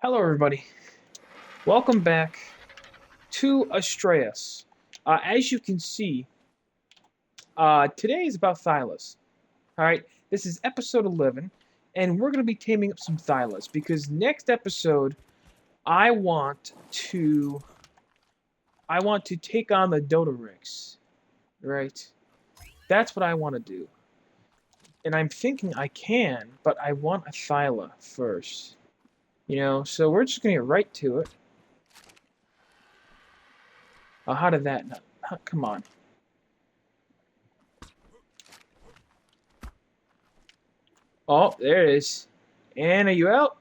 Hello, everybody. Welcome back to Astraeos. As you can see, today is about Thylas. Alright, this is episode 11, and we're going to be taming up some Thylas, because next episode, I want to take on the Dodorix. Right? That's what I want to do. And I'm thinking I can, but I want a Thyla first. You know, so we're just going to get right to it. Oh, how did that not... Come on. Oh, there it is. And are you out?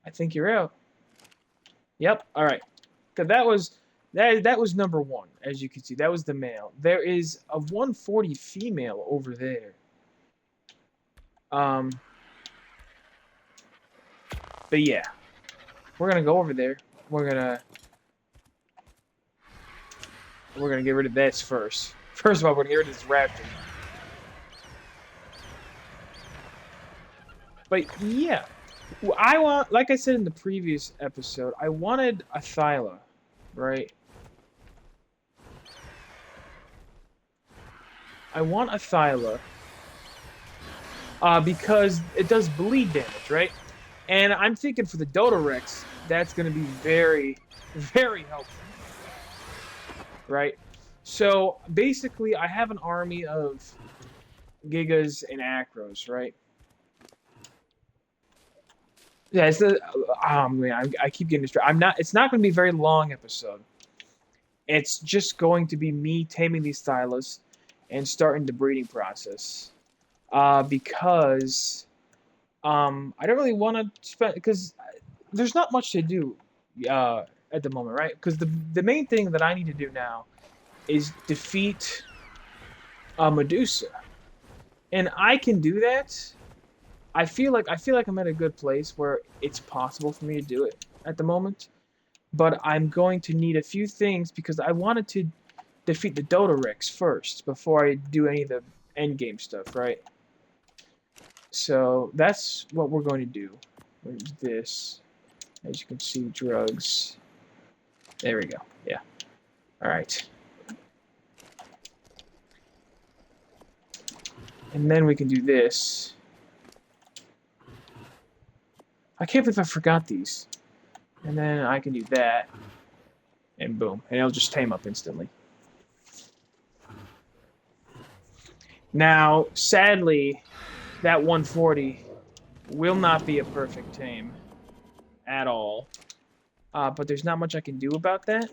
I think you're out. Yep, alright. Because that was number one, as you can see. That was the male. There is a 140 female over there. But yeah. We're gonna go over there. We're gonna get rid of this first. First of all, we're gonna get rid of this raptor. But yeah, I want, like I said in the previous episode, I wanted a Thyla, right? I want a Thyla because it does bleed damage, right? And I'm thinking for the Dodorix, that's going to be very, very helpful. Right? So, basically, I have an army of Gigas and Acros, right? Yeah, it's the... Oh, man, I keep getting distracted. It's not going to be a very long episode. It's just going to be me taming these Thylas and starting the breeding process. Because... I don't really want to spend... Because there's not much to do at the moment, right? Because the main thing that I need to do now is defeat Medusa. And I can do that. I feel like I'm at a good place where it's possible for me to do it at the moment. But I'm going to need a few things because I wanted to defeat the Dodorix first before I do any of the endgame stuff, right? So that's what we're going to do. Where's this? As you can see, drugs. There we go. Yeah. Alright. And then we can do this. I can't believe I forgot these. And then I can do that. And boom. And it'll just tame up instantly. Now, sadly, that 140 will not be a perfect tame at all. But there's not much I can do about that.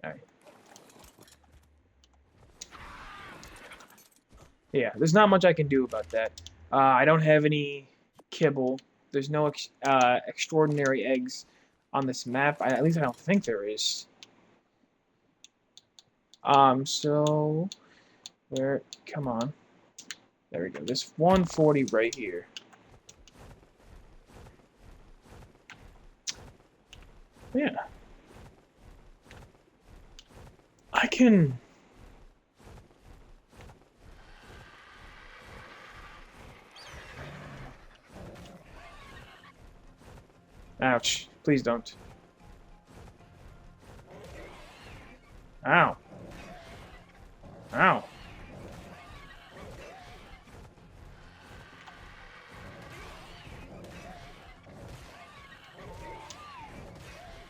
Alright. Yeah, there's not much I can do about that. I don't have any kibble. There's no extraordinary eggs on this map. At least I don't think there is. So... Where... Come on. There we go. This 140 right here. Yeah. I can... Ouch. Please don't. Ow. Ow.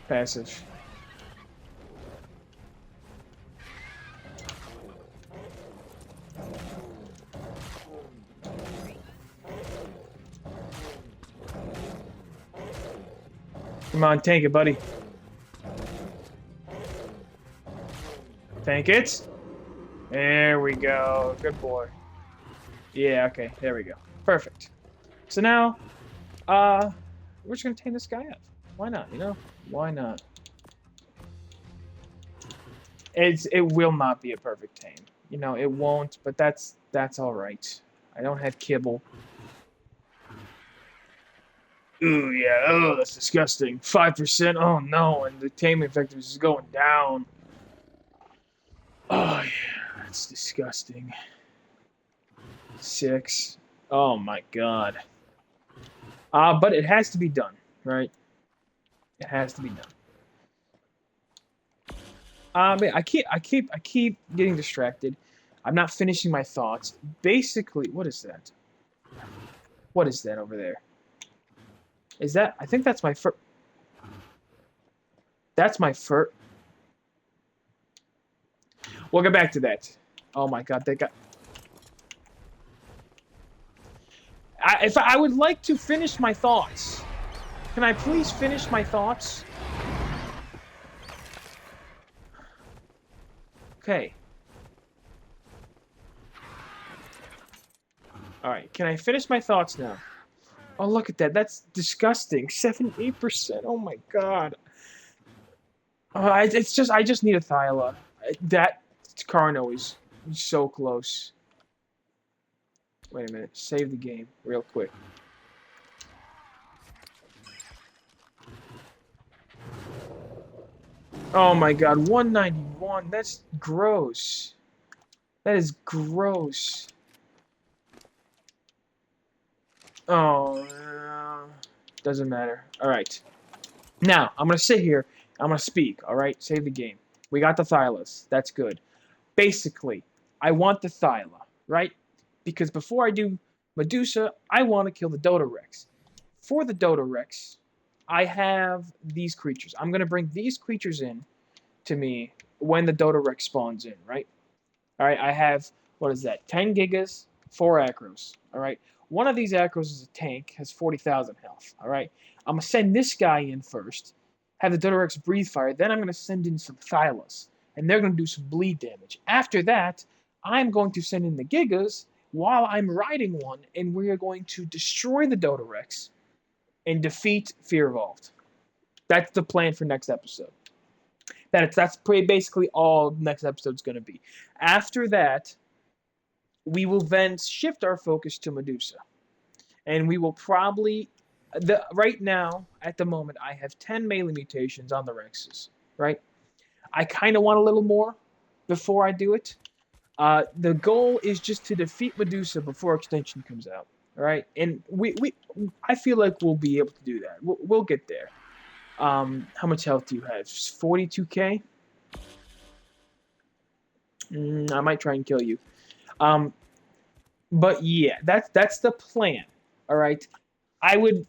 Passive. Come on, tank it, buddy. Tank it. There we go. Good boy. Yeah, okay. There we go. Perfect. So now, we're just gonna tame this guy up. Why not, you know? Why not? It will not be a perfect tame. You know, it won't, but that's alright. I don't have kibble. Ooh, yeah, oh, that's disgusting. 5%, oh no, and the taming effectiveness is going down. Oh, yeah, that's disgusting. 6. Oh my god. But it has to be done, right? It has to be done. I keep getting distracted. I'm not finishing my thoughts. Basically, what is that? What is that over there? Is that? I think that's my fur. That's my fur. We'll get back to that. Oh my god, they got. If I would like to finish my thoughts, can I please finish my thoughts? Okay. All right. Can I finish my thoughts now? Oh, look at that. That's disgusting. 78%. Oh my god. It's just I just need a Thyla. That Carno is so close. Wait a minute. Save the game real quick. Oh my god, 191. That's gross. That is gross. Oh, doesn't matter. All right. Now, I'm going to sit here. I'm going to speak. All right? Save the game. We got the Thylas. That's good. Basically, I want the Thyla, right? Because before I do Medusa, I want to kill the Dodorex. For the Dodorex, I have these creatures. I'm going to bring these creatures in to me when the Dodorex spawns in, right? All right, I have, what is that, 10 gigas, 4 Acros, all right? One of these Acros is a tank, has 40,000 health, all right? I'm going to send this guy in first, have the Dodorex breathe fire, then I'm going to send in some Thylas, and they're going to do some bleed damage. After that, I'm going to send in the Gigas while I'm riding one, and we are going to destroy the Dodorex and defeat Fear Vault. That's the plan for next episode. That's basically all next episode's going to be. After that, we will then shift our focus to Medusa. And we will probably... right now, at the moment, I have 10 melee mutations on the Rexes, right? I kind of want a little more before I do it. The goal is just to defeat Medusa before Extinction comes out, all right? And I feel like we'll be able to do that. We'll get there. How much health do you have? 42k? I might try and kill you. But yeah, that's the plan. All right. I would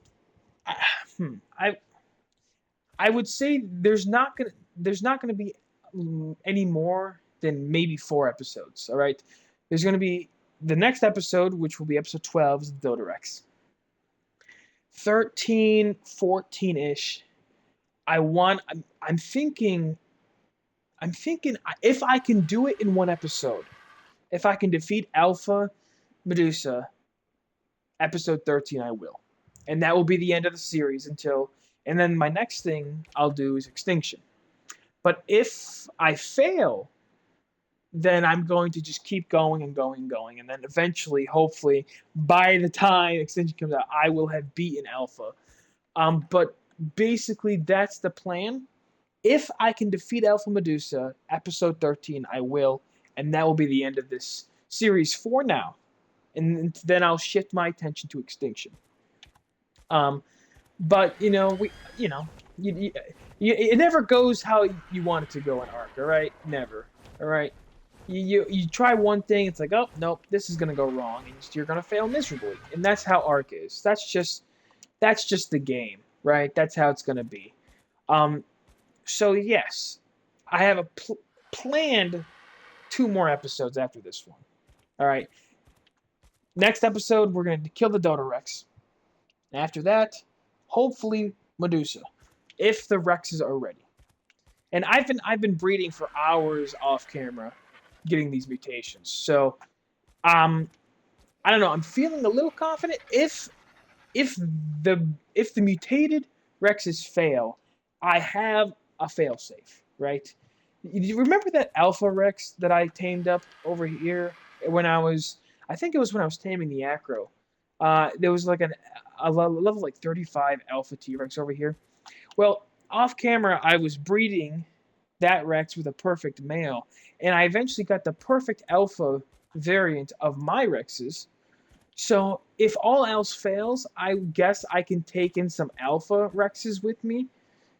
I would say there's not gonna be any more than maybe 4 episodes. All right. There's gonna be the next episode, which will be episode 12, is the Dodorex. 13, 14-ish. I'm thinking if I can do it in one episode, if I can defeat Alpha Medusa, episode 13, I will. And that will be the end of the series and then my next thing I'll do is Extinction. But if I fail, then I'm going to just keep going and going and going. And then eventually, hopefully, by the time Extinction comes out, I will have beaten Alpha. But basically, that's the plan. If I can defeat Alpha Medusa, episode 13, I will. And that will be the end of this series for now. And then I'll shift my attention to Extinction. But it never goes how you want it to go in ARK. All right, never. All right, you try one thing, it's like, oh nope, this is gonna go wrong, and you're gonna fail miserably. And that's how ARK is. That's just the game, right? That's how it's gonna be. So yes, I have a planned 2 more episodes after this one. All right. Next episode, we're going to kill the Dodorex. After that, hopefully Medusa, if the Rexes are ready. And I've been breeding for hours off camera, getting these mutations. So, I don't know. I'm feeling a little confident. If the mutated Rexes fail, I have a failsafe, right? You remember that Alpha Rex that I tamed up over here when I think it was when I was taming the Acro. There was like a level like 35 Alpha T-Rex over here. Well, off camera, I was breeding that Rex with a perfect male, and I eventually got the perfect Alpha variant of my Rexes. So if all else fails, I guess I can take in some Alpha Rexes with me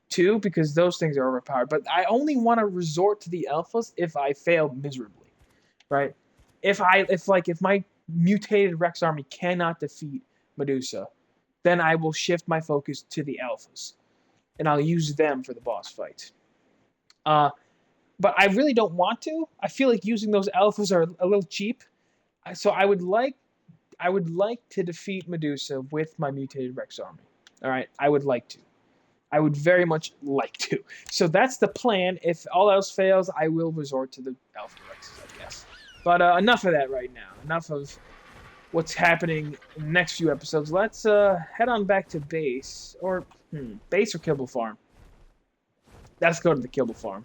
too, because those things are overpowered. But I only want to resort to the Alphas if I fail miserably, right? If my mutated Rex army cannot defeat Medusa, then I will shift my focus to the Alphas, and I'll use them for the boss fight. But I really don't want to. I feel like using those Alphas are a little cheap. So I would like to defeat Medusa with my mutated Rex army. All right, I would like to. I would very much like to. So that's the plan. If all else fails, I will resort to the Alpha Rexes, I guess. But enough of that right now. Enough of what's happening in the next few episodes. Let's head on back to base. Or, base or Kibble Farm? Let's go to the Kibble Farm.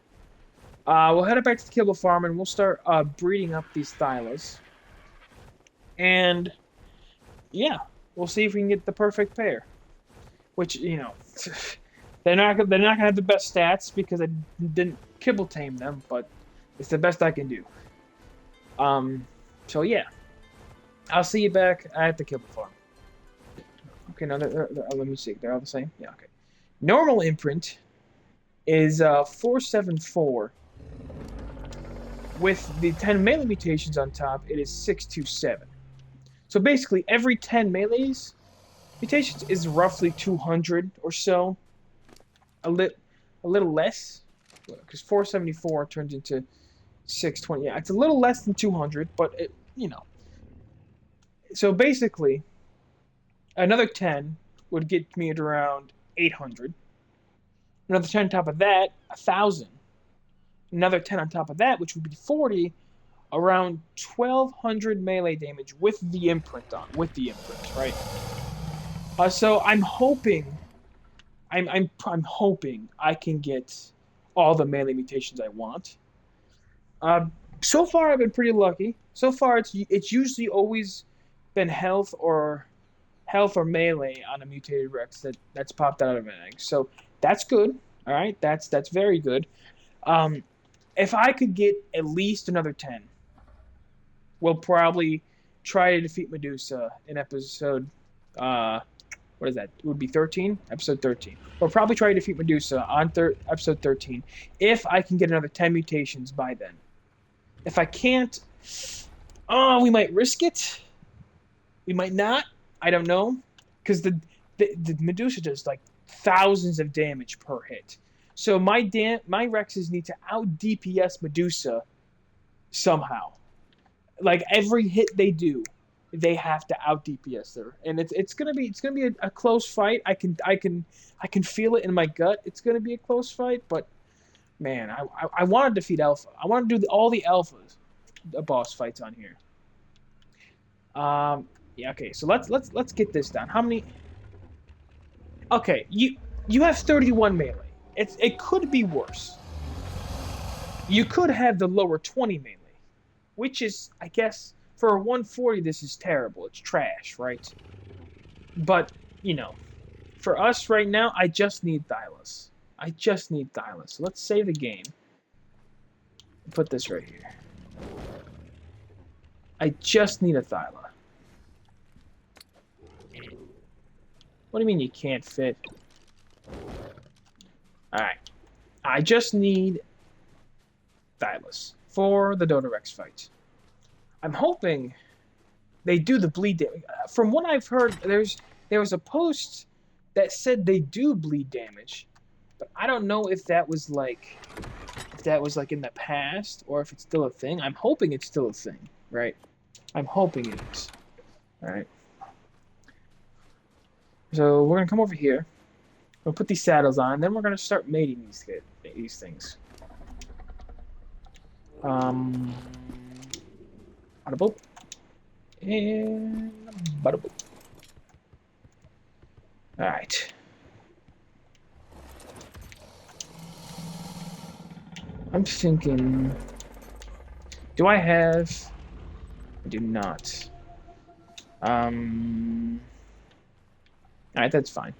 We'll head back to the Kibble Farm and we'll start breeding up these Thylas. And, yeah, we'll see if we can get the perfect pair. Which, you know, they're not gonna have the best stats because I didn't Kibble tame them, but it's the best I can do. So yeah, I'll see you back at the Kibble Farm. Okay, now let me see. They're all the same. Yeah, okay. Normal imprint is 474. With the 10 melee mutations on top, it is 627. So basically, every 10 melees mutations is roughly 200 or so. A little less, because 474 turns into 620. Yeah, it's a little less than 200, but it, you know. So basically, another 10 would get me at around 800. Another 10 on top of that, 1,000. Another 10 on top of that, which would be 40, around 1,200 melee damage with the imprint on, right? So I'm hoping, I'm hoping I can get all the melee mutations I want. So far I've been pretty lucky. So far it's usually always been health or melee on a mutated Rex that's popped out of an egg. So that's good. All right, that's very good. If I could get at least another 10, we'll probably try to defeat Medusa in episode. What is that? It would be 13? Episode 13. We'll probably try to defeat Medusa on episode 13 if I can get another 10 mutations by then. If I can't, we might risk it. We might not. I don't know. Because the Medusa does like thousands of damage per hit. So my Rexes need to out DPS Medusa somehow. Like every hit they do, they have to out DPS her, and it's gonna be a close fight. I can feel it in my gut. It's gonna be a close fight, but man, I want to defeat Alpha. I want to do all the Alphas, boss fights on here. Yeah, okay. So let's get this down. How many? Okay, you have 31 melee. It could be worse. You could have the lower 20 melee, which is, I guess, for a 140, this is terrible. It's trash, right? But, you know, for us right now, I just need Thylas. I just need Thyla. So let's save the game. Put this right here. I just need a Thyla. What do you mean you can't fit? Alright. I just need Thylas for the Dodorex fight. I'm hoping they do the bleed damage. From what I've heard, there was a post that said they do bleed damage, but I don't know if that was like in the past or if it's still a thing. I'm hoping it's still a thing, right? I'm hoping it is. All right. So we're gonna come over here. We'll put these saddles on, then we're gonna start mating these things. Bada boop. And bada boop. Alright. I'm thinking, do I have? I do not. Alright, that's fine.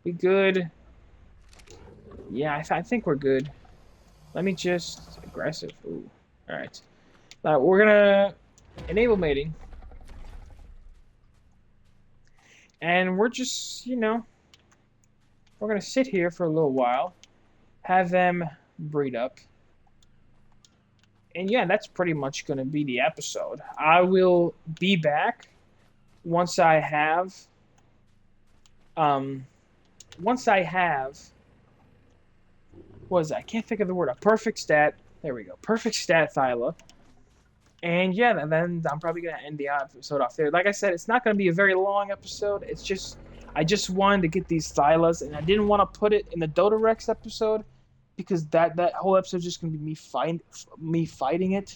We good? Yeah, I think we're good. Let me just aggressive. Ooh. Alright. We're gonna enable mating. And we're just, you know, we're going to sit here for a little while, have them breed up. And yeah, that's pretty much going to be the episode. I will be back once I have, what is that? I can't think of the word. A perfect stat. There we go. Perfect stat Thyla. And yeah, and then I'm probably going to end the episode off there. Like I said, it's not going to be a very long episode. It's just, I just wanted to get these Thylas, and I didn't want to put it in the Dodorex episode, because that whole episode is just going to be me fighting it.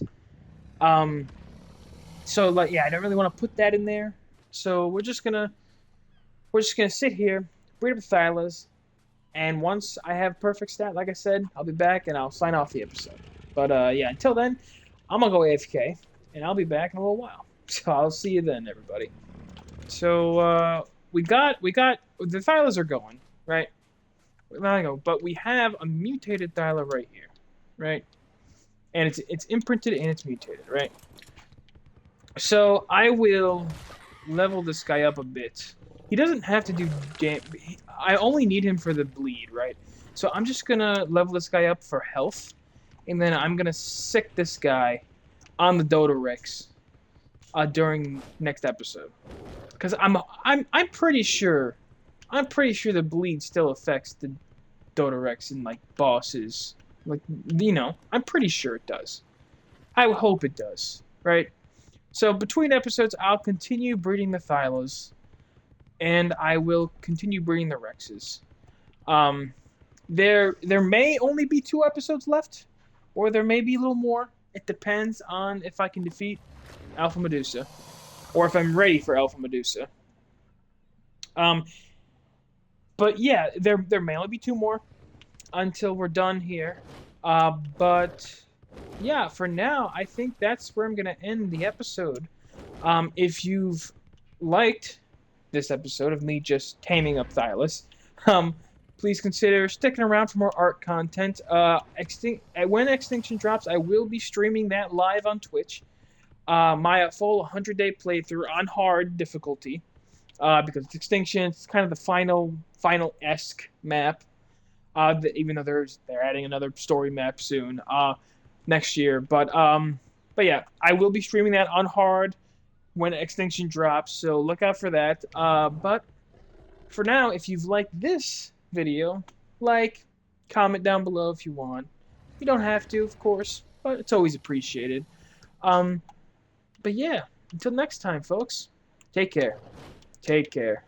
So, like, yeah, I don't really want to put that in there. So we're just gonna sit here, breed up the Thylas, and once I have perfect stat, like I said, I'll be back and I'll sign off the episode. But yeah, until then, I'm gonna go AFK, and I'll be back in a little while. So I'll see you then, everybody. So we got the Thylas are going, right? But we have a mutated Thyla right here, right? And it's imprinted and it's mutated, right? So I will level this guy up a bit. He doesn't have to do damage. I only need him for the bleed, right? So I'm just gonna level this guy up for health, and then I'm gonna sick this guy on the Dodorex during next episode, because I'm pretty sure the bleed still affects the Dodorex and like bosses, like, you know, I'm pretty sure it does. I hope it does, right? So between episodes, I'll continue breeding the Thylas, and I will continue breeding the Rexes. There may only be 2 episodes left, or there may be a little more. It depends on if I can defeat Alpha Medusa, or if I'm ready for Alpha Medusa. But yeah, there may only be 2 more until we're done here. But yeah, for now, I think that's where I'm going to end the episode. If you've liked this episode of me just taming up Thylas, please consider sticking around for more ARK content. When Extinction drops, I will be streaming that live on Twitch. My full 100-day playthrough on hard difficulty, because it's Extinction. It's kind of the final-esque map. Even though they're adding another story map soon, next year. But yeah, I will be streaming that on hard when Extinction drops, so look out for that. But for now, if you've liked this video, comment down below if you want. You don't have to, of course, but it's always appreciated. But yeah, until next time, folks, take care. Take care.